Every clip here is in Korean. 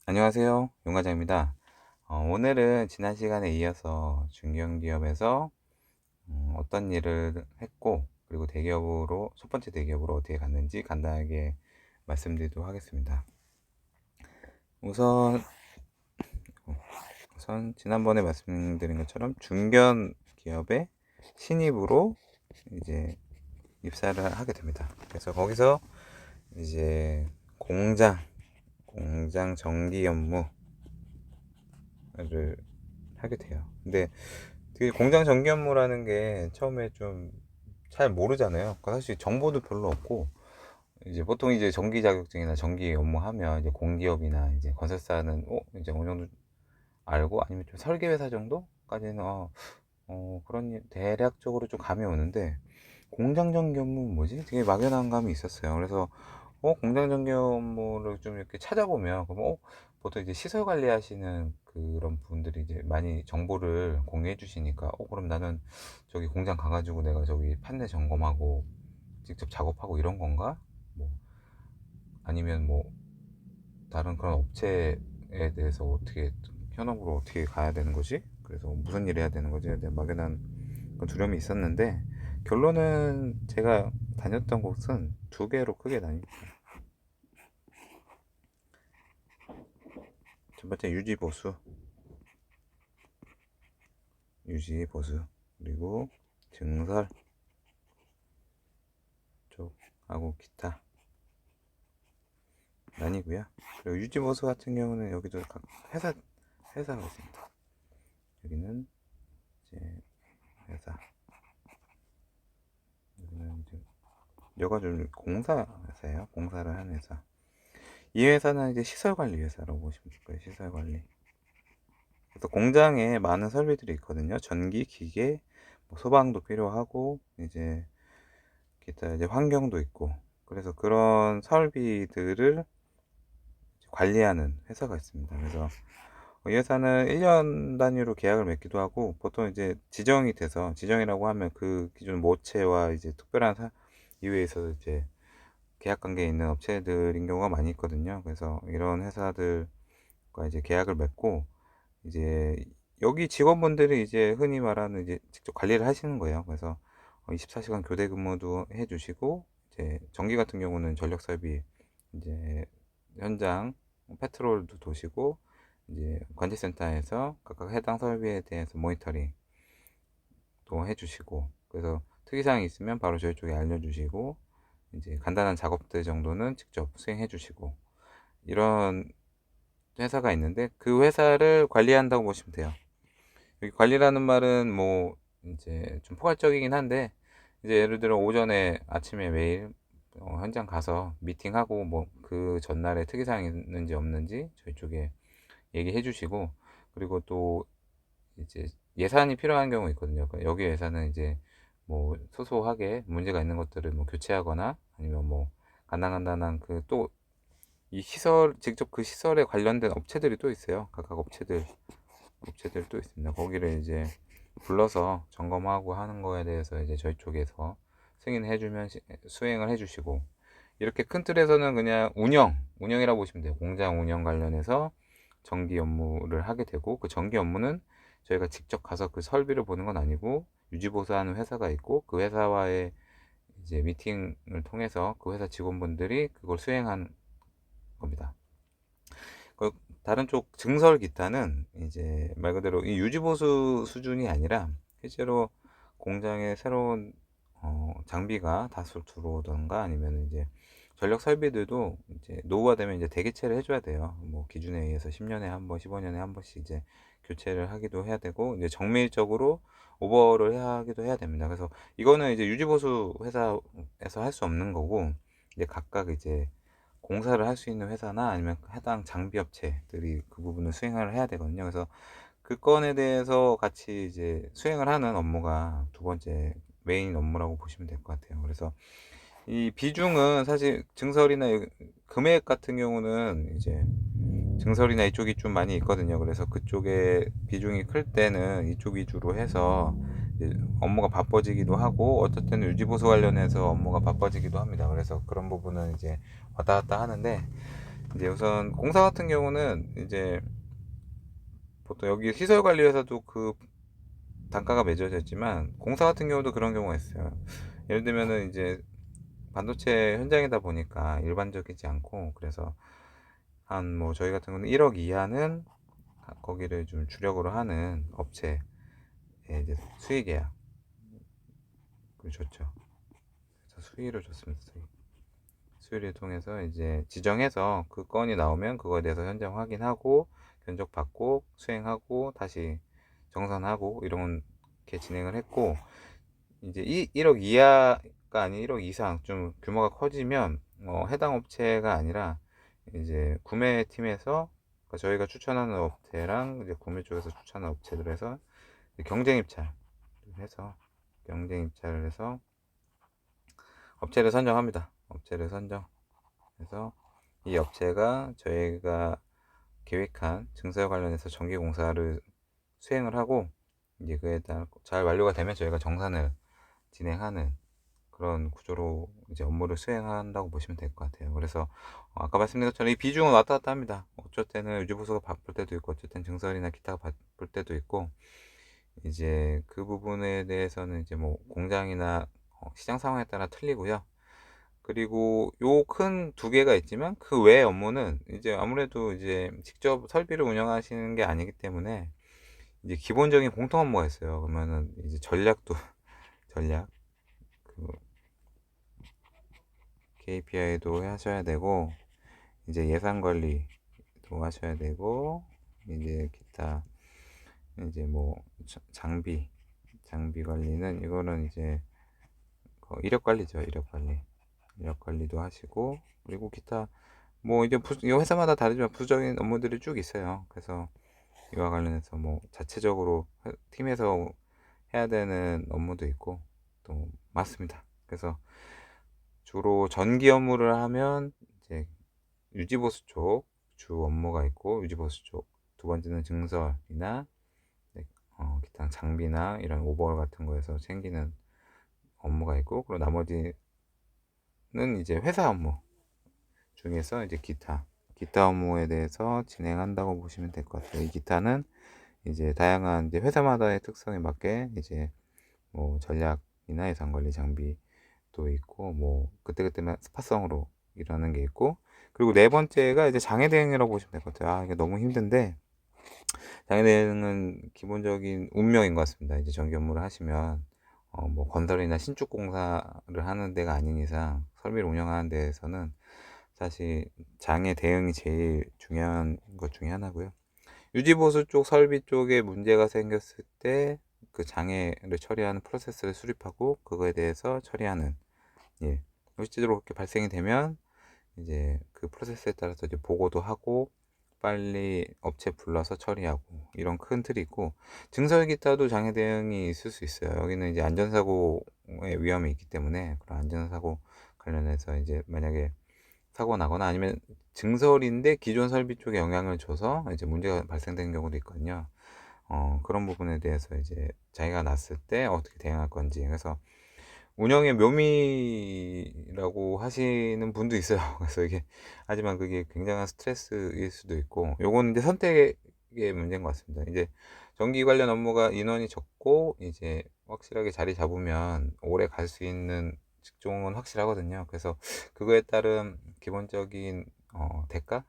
안녕하세요. 용과장입니다. 오늘은 지난 시간에 이어서 중견기업에서 어떤 일을 했고, 그리고 대기업으로, 첫 번째 대기업으로 어떻게 갔는지 간단하게 말씀드리도록 하겠습니다. 우선, 우선 지난번에 말씀드린 것처럼 중견기업의 신입으로 이제 입사를 하게 됩니다. 그래서 거기서 이제 공장 정기 업무를 하게 돼요. 근데 되게 공장 전기 업무라는 게 처음에 좀 잘 모르잖아요. 사실 정보도 별로 없고, 이제 보통 이제 전기 자격증이나 전기 업무 하면 이제 공기업이나 이제 건설사는 이제 어느 정도 알고, 아니면 좀 설계회사 정도까지는 그런 대략적으로 좀 감이 오는데, 공장 전기 업무는 뭐지? 되게 막연한 감이 있었어요. 그래서 공장 전기 업무를 좀 이렇게 찾아보면, 그럼 보통 이제 시설 관리하시는 그런 분들이 이제 많이 정보를 공유해 주시니까, 그럼 나는 저기 공장 가가지고 내가 저기 판내 점검하고 직접 작업하고 이런 건가? 뭐 아니면 뭐 다른 그런 업체에 대해서 어떻게 현업으로 어떻게 가야 되는 거지? 그래서 무슨 일 해야 되는 거지에 대한 막연한 그런 두려움이 있었는데, 결론은 제가 다녔던 곳은 두 개로 크게 나뉩니다. 첫 번째 유지 보수, 그리고 증설 쪽하고 기타 나뉘고요. 그리고 유지보수 같은 경우는 여기도 각 회사가 있습니다. 여기는 이제 회사, 여기는 이제 여가 좀 공사 회사예요. 공사를 하는 회사. 이 회사는 이제 시설관리 회사라고 보시면 될 거예요. 시설관리. 그래서 공장에 많은 설비들이 있거든요. 전기, 기계, 뭐 소방도 필요하고, 이제 기타 이제 환경도 있고. 그래서 그런 설비들을 관리하는 회사가 있습니다. 그래서 이 회사는 1년 단위로 계약을 맺기도 하고, 보통 이제 지정이 돼서, 지정이라고 하면 그 기존 모체와 이제 특별한 이유에 있어서 이제 계약 관계에 있는 업체들인 경우가 많이 있거든요. 그래서 이런 회사들과 이제 계약을 맺고, 이제 여기 직원분들이 이제 흔히 말하는 이제 직접 관리를 하시는 거예요. 그래서 24시간 교대 근무도 해주시고, 이제 전기 같은 경우는 전력 설비 이제 현장 패트롤도 도시고, 이제 관제센터에서 각각 해당 설비에 대해서 모니터링도 해주시고, 그래서 특이사항이 있으면 바로 저희 쪽에 알려주시고, 이제 간단한 작업들 정도는 직접 수행해 주시고, 이런 회사가 있는데, 그 회사를 관리한다고 보시면 돼요. 여기 관리라는 말은 뭐 이제 좀 포괄적이긴 한데, 이제 예를 들어 오전에 아침에 매일 현장 가서 미팅하고, 뭐 그 전날에 특이사항이 있는지 없는지 저희 쪽에 얘기해 주시고, 그리고 또 이제 예산이 필요한 경우 있거든요. 여기 예산은 이제 뭐 소소하게 문제가 있는 것들을 뭐 교체하거나, 아니면 뭐 간단간단한 그 또 이 시설, 직접 그 시설에 관련된 업체들이 또 있어요. 각각 업체들 또 있습니다. 거기를 이제 불러서 점검하고 하는 거에 대해서 이제 저희 쪽에서 승인해 주면 수행을 해 주시고, 이렇게 큰 틀에서는 그냥 운영이라고 보시면 돼요. 공장 운영 관련해서 전기 업무를 하게 되고, 그 전기 업무는 저희가 직접 가서 그 설비를 보는 건 아니고, 유지보수하는 회사가 있고, 그 회사와의 이제 미팅을 통해서 그 회사 직원분들이 그걸 수행한 겁니다. 그 다른 쪽 증설 기타는 이제 말 그대로 이 유지보수 수준이 아니라, 실제로 공장에 새로운 장비가 다수 들어오던가, 아니면 이제 전력 설비들도 이제 노후가 되면 이제 대교체를 해줘야 돼요. 뭐 기준에 의해서 10년에 한 번, 15년에 한 번씩 이제 교체를 하기도 해야 되고, 이제 정밀적으로 오버를 하기도 해야 됩니다. 그래서 이거는 이제 유지보수 회사에서 할 수 없는 거고, 이제 각각 이제 공사를 할 수 있는 회사나 아니면 해당 장비 업체들이 그 부분을 수행을 해야 되거든요. 그래서 그 건에 대해서 같이 이제 수행을 하는 업무가 두 번째 메인 업무라고 보시면 될 것 같아요. 그래서 이 비중은 사실 증설이나 금액 같은 경우는 이제 증설이나 이쪽이 좀 많이 있거든요. 그래서 그쪽에 비중이 클 때는 이쪽 위주로 해서 업무가 바빠지기도 하고, 어떨 때는 유지보수 관련해서 업무가 바빠지기도 합니다. 그래서 그런 부분은 이제 왔다 갔다 하는데, 이제 우선 공사 같은 경우는 이제 보통 여기 시설 관리 회사도 그 단가가 매겨져 있지만 공사 같은 경우도 그런 경우가 있어요. 예를 들면은 이제 반도체 현장이다 보니까 일반적이지 않고, 그래서 한 뭐 저희 같은 경우는 1억 이하는 거기를 좀 주력으로 하는 업체에 이제 수의 계약을 줬죠. 그래서 수의를 줬습니다. 수의를 통해서 이제 지정해서 그 건이 나오면 그거에 대해서 현장 확인하고 견적 받고 수행하고 다시 정산하고 이렇게 진행을 했고, 이제 1억 이하가 아닌 1억 이상 좀 규모가 커지면 해당 업체가 아니라 이제 구매팀에서, 그러니까 저희가 추천하는 업체랑 이제 구매 쪽에서 추천하는 업체들에서 경쟁 입찰을 해서 업체를 선정합니다. 업체를 선정해서 이 업체가 저희가 계획한 증설 관련해서 전기 공사를 수행을 하고, 이제 그에 따라 잘 완료가 되면 저희가 정산을 진행하는 그런 구조로 이제 업무를 수행한다고 보시면 될 것 같아요. 그래서 아까 말씀드린 것처럼 이 비중은 왔다 갔다 합니다. 어쩔 때는 유지보수가 바쁠 때도 있고, 어쩔 때는 증설이나 기타가 바쁠 때도 있고, 이제 그 부분에 대해서는 이제 뭐 공장이나 시장 상황에 따라 틀리고요. 그리고 요 큰 두 개가 있지만 그 외의 업무는 이제 아무래도 이제 직접 설비를 운영하시는 게 아니기 때문에 이제 기본적인 공통 업무가 있어요. 그러면은 이제 전략도 전략, 그 KPI도 하셔야 되고, 이제 예산 관리도 하셔야 되고, 이제 기타 이제 뭐 장비 관리는 이거는 이제 이력 관리죠. 이력 관리도 하시고, 그리고 기타 뭐 이제 이 회사마다 다르지만 부수적인 업무들이 쭉 있어요. 그래서 이와 관련해서 뭐 자체적으로 팀에서 해야 되는 업무도 있고 또 많습니다. 그래서 주로 전기 업무를 하면 이제 유지보수 쪽 주 업무가 있고, 유지보수 쪽 두 번째는 증설이나 기타 장비나 이런 오버홀 같은 거에서 생기는 업무가 있고, 그리고 나머지는 이제 회사 업무 중에서 이제 기타 업무에 대해서 진행한다고 보시면 될 것 같아요. 이 기타는 이제 다양한 이제 회사마다의 특성에 맞게 이제 뭐 전략이나 예산 관리 장비도 있고, 뭐 그때그때만 스파성으로 일하는 게 있고, 그리고 네 번째가 이제 장애 대응이라고 보시면 될 것 같아요. 이게 너무 힘든데, 장애 대응은 기본적인 운명인 것 같습니다. 이제 전기 업무를 하시면 뭐 건설이나 신축 공사를 하는 데가 아닌 이상 설비를 운영하는 데에서는 사실 장애 대응이 제일 중요한 것 중에 하나고요. 유지보수 쪽 설비 쪽에 문제가 생겼을 때 그 장애를 처리하는 프로세스를 수립하고 그거에 대해서 처리하는 일. 실제로 그렇게 발생이 되면 이제 그 프로세스에 따라서 이제 보고도 하고 빨리 업체 불러서 처리하고, 이런 큰 틀이 있고, 증설 기타도 장애 대응이 있을 수 있어요. 여기는 이제 안전사고의 위험이 있기 때문에 그런 안전사고 관련해서 이제 만약에 사고가 나거나 아니면 증설인데 기존 설비 쪽에 영향을 줘서 이제 문제가 발생되는 경우도 있거든요. 그런 부분에 대해서 이제 자기가 났을 때 어떻게 대응할 건지. 그래서 운영의 묘미라고 하시는 분도 있어요. 그래서 이게, 하지만 그게 굉장한 스트레스일 수도 있고, 요건 이제 선택의 문제인 것 같습니다. 이제 전기 관련 업무가 인원이 적고 이제 확실하게 자리 잡으면 오래 갈 수 있는 직종은 확실하거든요. 그래서 그거에 따른 기본적인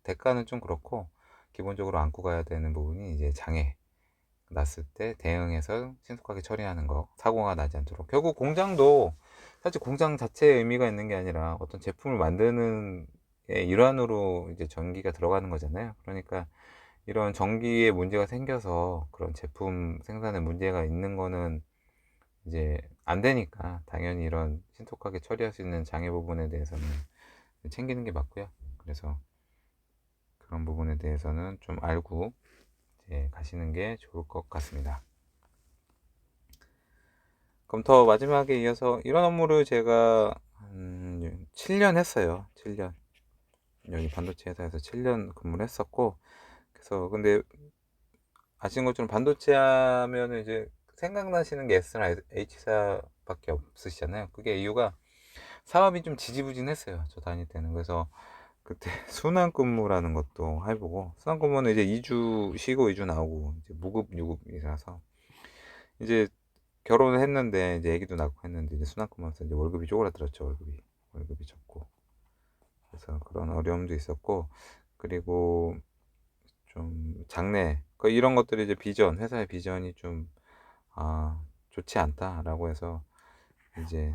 대가는 좀 그렇고, 기본적으로 안고 가야 되는 부분이 이제 장애 났을 때 대응해서 신속하게 처리하는 거, 사고가 나지 않도록. 결국 공장도 사실 공장 자체에 의미가 있는 게 아니라 어떤 제품을 만드는 일환으로 이제 전기가 들어가는 거잖아요. 그러니까 이런 전기에 문제가 생겨서 그런 제품 생산에 문제가 있는 거는 이제 안 되니까 당연히 이런 신속하게 처리할 수 있는 장애 부분에 대해서는 챙기는 게 맞고요. 그래서 그런 부분에 대해서는 좀 알고 이제 가시는 게 좋을 것 같습니다. 그럼 더 마지막에 이어서 이런 업무를 제가 한 7년 했어요. 7년. 여기 반도체 회사에서 7년 근무를 했었고, 그래서 근데 아시는 것처럼 반도체 하면은 이제 생각나시는 게 S나 H사밖에 없으시잖아요. 그게 이유가 사업이 좀 지지부진했어요. 저 다닐 때는. 그래서 그때 순환근무라는 것도 해보고, 순환근무는 이제 2주 쉬고 2주 나오고, 이제 무급 유급이라서, 이제 결혼을 했는데, 이제 애기도 낳고 했는데, 이제 순환근무에서 이제 월급이 쪼그라들었죠. 월급이 적고. 그래서 그런 어려움도 있었고, 그리고 좀 장래, 이런 것들이 이제 회사의 비전이 좀, 아, 좋지 않다라고 해서, 이제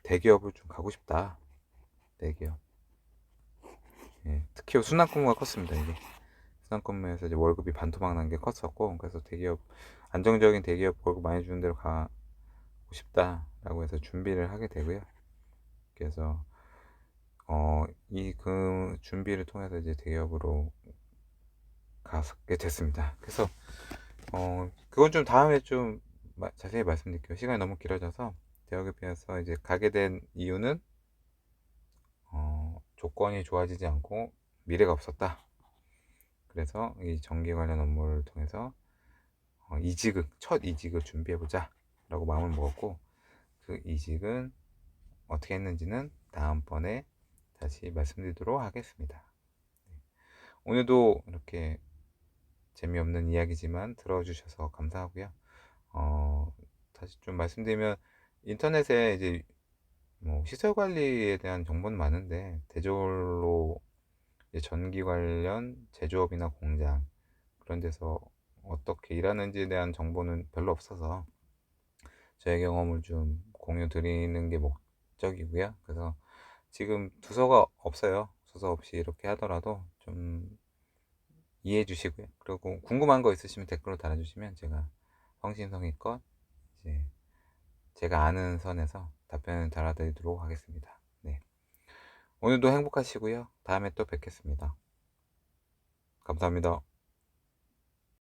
대기업을 좀 가고 싶다. 대기업. 예, 특히 순환근무가 컸습니다, 이게. 순환근무에서 이제 월급이 반토막 난 게 컸었고, 그래서 안정적인 대기업 월급 많이 주는 데로 가고 싶다라고 해서 준비를 하게 되고요. 그래서, 그 준비를 통해서 이제 대기업으로 가게 됐습니다. 그래서, 그건 좀 다음에 좀 자세히 말씀드릴게요. 시간이 너무 길어져서. 대기업에서 이제 가게 된 이유는, 조건이 좋아지지 않고 미래가 없었다. 그래서 이 전기 관련 업무를 통해서 첫 이직을 준비해보자 라고 마음을 먹었고, 그 이직은 어떻게 했는지는 다음번에 다시 말씀드리도록 하겠습니다. 오늘도 이렇게 재미없는 이야기지만 들어주셔서 감사하고요. 다시 좀 말씀드리면, 인터넷에 이제 뭐 시설 관리에 대한 정보는 많은데, 대졸로 이제 전기 관련 제조업이나 공장, 그런 데서 어떻게 일하는지에 대한 정보는 별로 없어서 저의 경험을 좀 공유 드리는 게 목적이고요. 그래서 지금 두서가 없어요. 두서 없이 이렇게 하더라도 좀 이해해 주시고요. 그리고 궁금한 거 있으시면 댓글로 달아주시면 제가 성심성의껏 이제 제가 아는 선에서 답변을 달아드리도록 하겠습니다. 네. 오늘도 행복하시고요. 다음에 또 뵙겠습니다. 감사합니다.